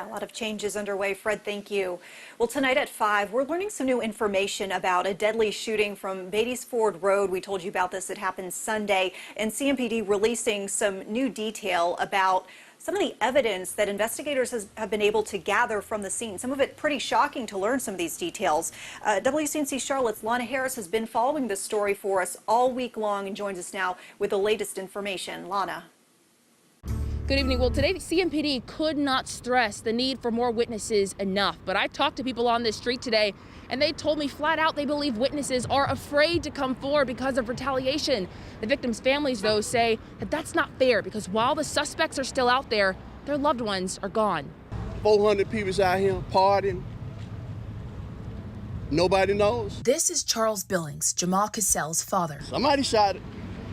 A lot of changes underway. Fred, thank you. Well, tonight at 5, we're learning some new information about a deadly shooting from Beatties Ford Road. We told you about this. It happened Sunday, and CMPD releasing some new detail about some of the evidence that investigators have been able to gather from the scene. Some of it pretty shocking to learn some of these details. WCNC Charlotte's Lana Harris has been following this story for us all week long and joins us now with the latest information. Lana. Good evening. Well, today CMPD could not stress the need for more witnesses enough. But I talked to people on this street today, and they told me flat out they believe witnesses are afraid to come forward because of retaliation. The victims' families, though, say that that's not fair because while the suspects are still out there, their loved ones are gone. 400 people's out here partying. Nobody knows. This is Charles Billings, Jamal Cassell's father. Somebody shot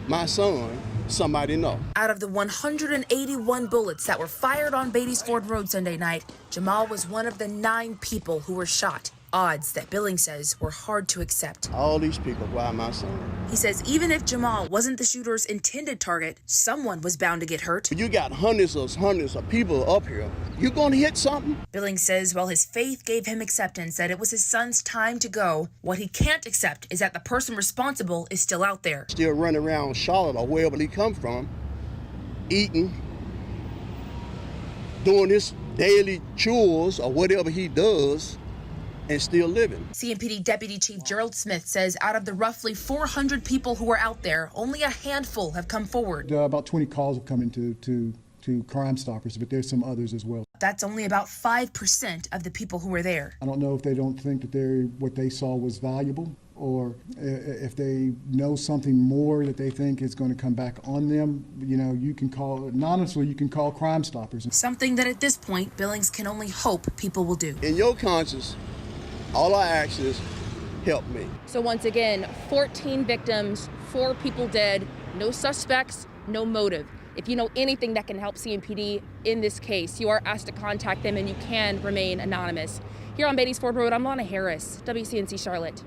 my son. Somebody know. Out of the 181 bullets that were fired on Beatties Ford Road Sunday night, Jamal was one of the 9 people who were shot. Odds that Billings says were hard to accept. All these people, why my son? He says even if Jamal wasn't the shooter's intended target, someone was bound to get hurt. You got hundreds of people up here. You gonna hit something? Billings says while his faith gave him acceptance that it was his son's time to go, what he can't accept is that the person responsible is still out there. Still running around Charlotte or wherever he come from, eating, doing his daily chores or whatever he does, and still living. CMPD Deputy Chief Gerald Smith says out of the roughly 400 people who are out there, only a handful have come forward. About 20 calls have come into to Crime Stoppers, but there's some others as well. That's only about 5% of the people who were there. I don't know if they don't think that what they saw was valuable, or if they know something more that they think is going to come back on them. You know, you can call, anonymously, you can call Crime Stoppers. Something that at this point, Billings can only hope people will do. In your conscience, all I ask is help me. So once again, 14 victims, 4 people dead, no suspects, no motive. If you know anything that can help CMPD in this case, you are asked to contact them and you can remain anonymous. Here on Beatties Ford Road, I'm Lana Harris, WCNC Charlotte.